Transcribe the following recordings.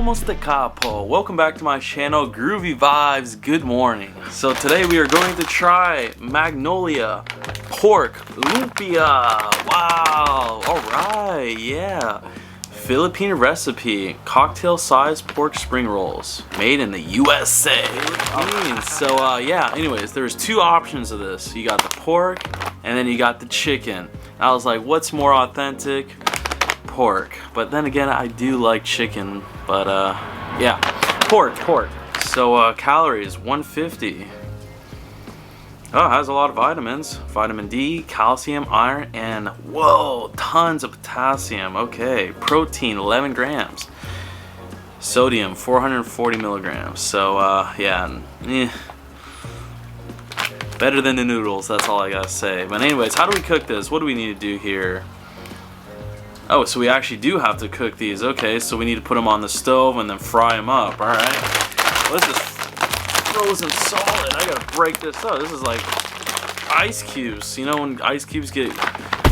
Kamusta Kapo? Welcome back to my channel, Groovy Vibes. Good morning. So today we are going to try Magnolia Pork Lumpia. Wow. Alright, yeah. Filipino recipe, cocktail-sized pork spring rolls, made in the USA. So yeah, anyways, there's two options of this. You got the pork, and then you got the chicken. I was like, what's more authentic? Pork. But then again, I do like chicken, but yeah, pork. So calories, 150. Oh, it has a lot of vitamins. Vitamin D, calcium, iron, and whoa, tons of potassium. Okay, protein, 11 grams. Sodium, 440 milligrams. So yeah, better than the noodles, that's all I gotta say. But anyways, how do we cook this? What do we need to do here? Oh, so we actually do have to cook these. Okay, so we need to put them on the stove and then fry them up. All right. Well, this is frozen solid. I gotta break this up. This is like ice cubes. You know when ice cubes get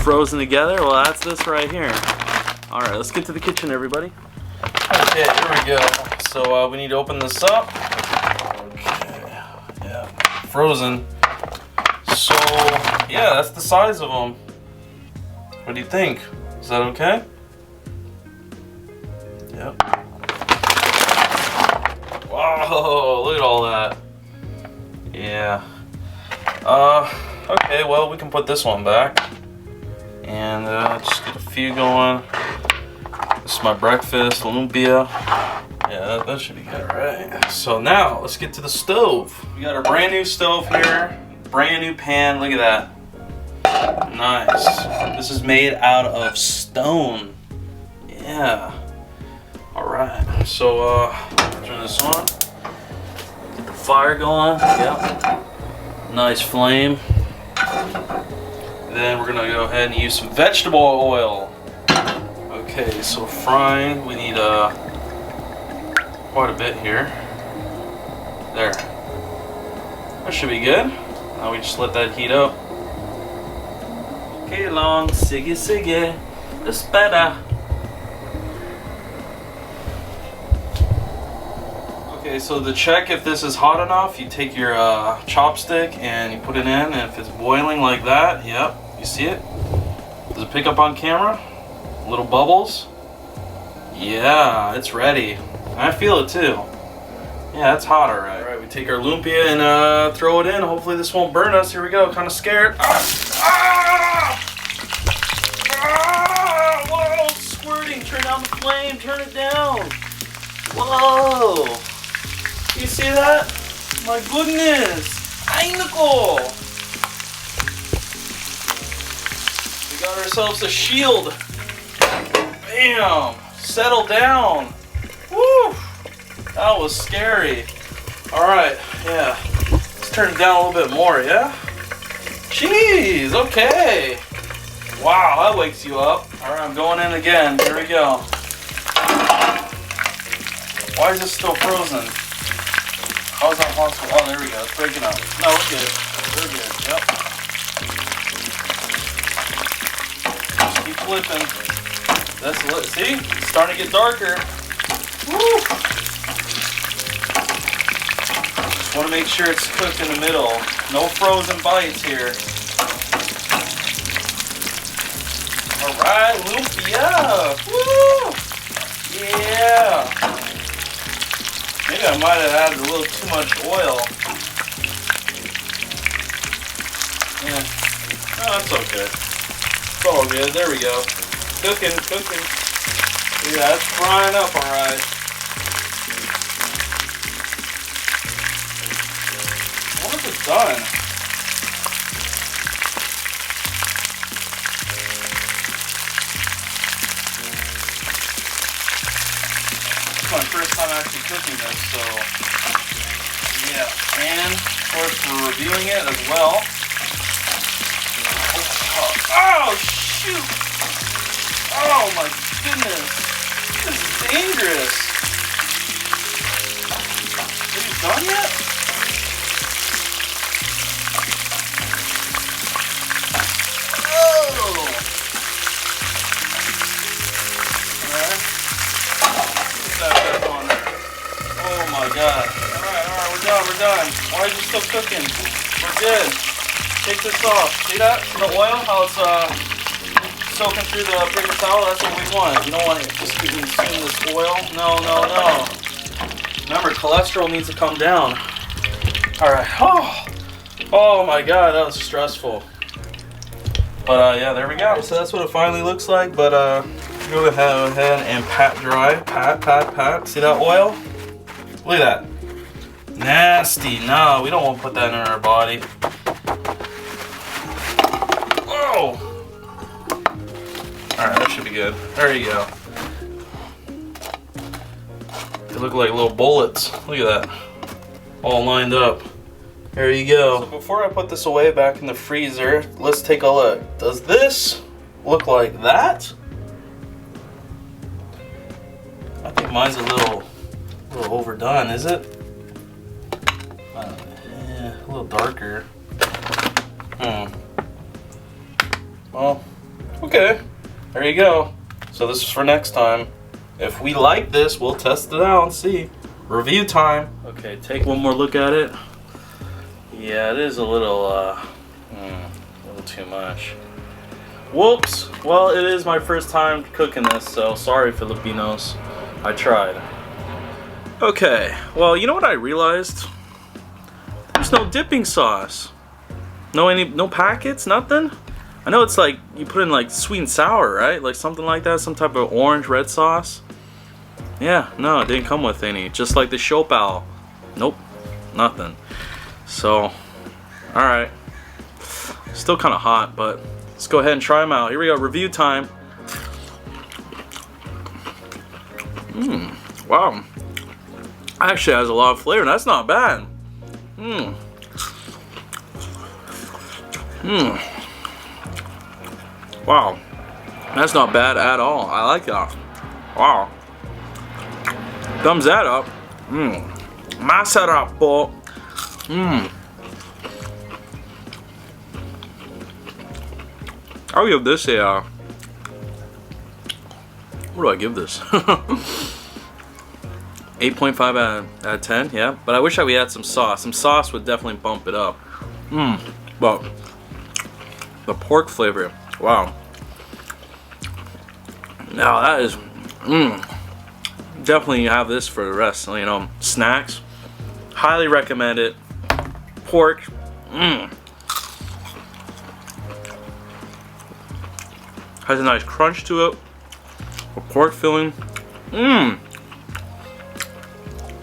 frozen together? Well, that's this right here. All right, let's get to the kitchen, everybody. Okay, here we go. So we need to open this up. Okay, yeah, frozen. So yeah, that's the size of them. What do you think? Is that okay? Yep. Whoa, look at all that. Yeah. Okay, well, we can put this one back. And just get a few going. This is my breakfast, lumpia. Yeah, that should be good, right? So now, let's get to the stove. We got a brand new stove here. Brand new pan, look at that. Nice. This is made out of stone. Yeah. Alright. So turn this on. Get the fire going. Yep. Nice flame. Then we're gonna go ahead and use some vegetable oil. Okay, so frying, we need quite a bit here. There. That should be good. Now we just let that heat up. Okay, long, sige, espera. Okay, so to check if this is hot enough, you take your chopstick and you put it in, and if it's boiling like that, yep, you see it? Does it pick up on camera? Little bubbles? Yeah, it's ready. I feel it too. Yeah, it's hot, alright. Alright, we take our lumpia and throw it in. Hopefully this won't burn us. Here we go, kind of scared. Whoa, it's squirting. Turn down the flame. Turn it down. Whoa. You see that? My goodness. Ay, nako. We got ourselves a shield. Bam. Settle down. Woo. That was scary. Alright, yeah. Let's turn it down a little bit more, yeah? Jeez, okay. Wow, that wakes you up. Alright, I'm going in again. Here we go. Why is this still frozen? How is that possible? Oh, there we go. It's breaking up. No, we're good. We're good. Yep. Just keep flipping. That's lit. See? It's starting to get darker. Woo! Just want to make sure it's cooked in the middle. No frozen bites here. Alright, lumpia! Woo! Yeah! Maybe I might have added a little too much oil. Yeah. No, that's okay. It's all good. There we go. Cooking. Yeah, it's frying up alright. What is it done? My first time actually cooking this, so yeah, and of course we're reviewing it as well. Oh shoot! Oh my goodness! This is dangerous! Are you done yet? Oh! Alright. That on Why is it still cooking? We're good. Take this off. See that? See the oil? How it's soaking through the paper towel? That's what we want. You don't want to just keep consuming this oil. No, no, no. Remember, cholesterol needs to come down. Alright. Oh my god, that was stressful. But yeah, there we go. So that's what it finally looks like. But go ahead and pat dry. Pat. See that oil? Look at that. Nasty. No, we don't want to put that in our body. Oh! Alright, that should be good. There you go. They look like little bullets. Look at that. All lined up. There you go. So before I put this away back in the freezer, let's take a look. Does this look like that? I think mine's a little overdone, is it? Yeah, a little darker. Well, okay. There you go. So this is for next time. If we like this, we'll test it out and see. Review time. Okay, take one more look at it. Yeah, it is a little too much. Whoops. Well, it is my first time cooking this, so sorry, Filipinos. I tried. Okay, well, you know what I realized? There's no dipping sauce. No packets, nothing? I know it's like, you put in like sweet and sour, right? Like something like that, some type of orange red sauce. Yeah, no, it didn't come with any. Just like the Shopal. Nope, nothing. So, alright. Still kind of hot, but let's go ahead and try them out. Here we go, review time. Wow. Actually has a lot of flavor. That's not bad. Wow. That's not bad at all. I like that. Wow. Thumbs that up. Masarap po. I'll give this a what do I give this? 8.5 out of 10, yeah. But I wish we had some sauce. Some sauce would definitely bump it up. But the pork flavor, wow. Now that is, definitely have this for the rest. You know, snacks. Highly recommend it. Pork, has a nice crunch to it. A pork filling.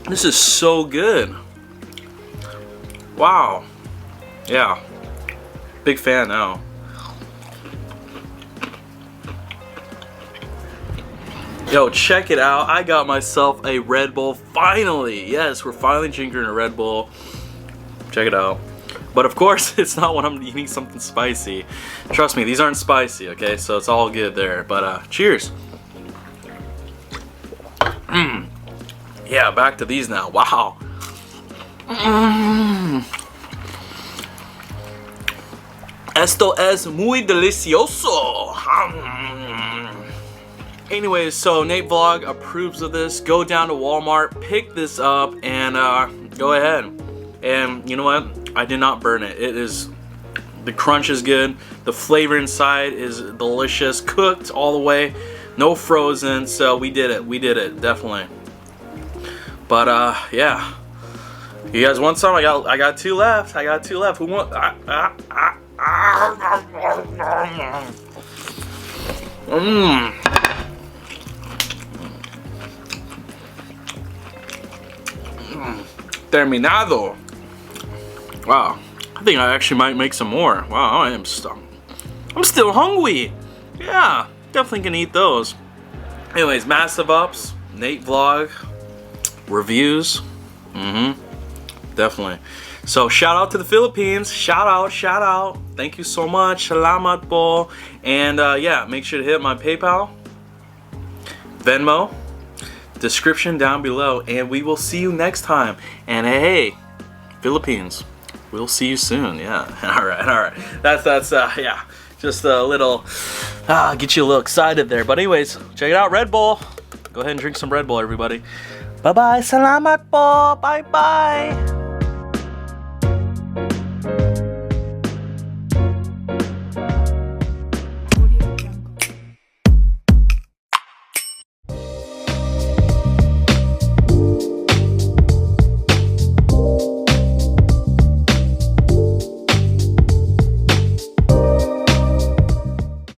This is so good. Wow. Yeah. Big fan now. Yo, check it out. I got myself a Red Bull finally. Yes, we're finally drinking a Red Bull. Check it out. But of course, it's not when I'm eating something spicy. Trust me, these aren't spicy, okay? So it's all good there. But cheers. Yeah, back to these now. Wow. Esto es muy delicioso. Anyways, so NateVlog approves of this. Go down to Walmart, pick this up, and go ahead. And you know what? I did not burn it. It is, the crunch is good. The flavor inside is delicious. Cooked all the way. No frozen. So we did it. We did it. Definitely. But yeah. You guys want some? I got two left. I got two left. Who want? Terminado. Wow. I think I actually might make some more. Wow, I'm still hungry. Yeah, definitely can eat those. Anyways, massive ups, NateVlog, reviews. Definitely. So shout out to the Philippines. Shout out. Thank you so much. Salamat po. And yeah, make sure to hit my PayPal, Venmo, description down below, and we will see you next time. And hey, Philippines, we'll see you soon. Yeah. All right. That's yeah, just a little get you a little excited there. But anyways, check it out, Red Bull. Go ahead and drink some Red Bull, everybody. Bye bye. Salamat po. Bye bye.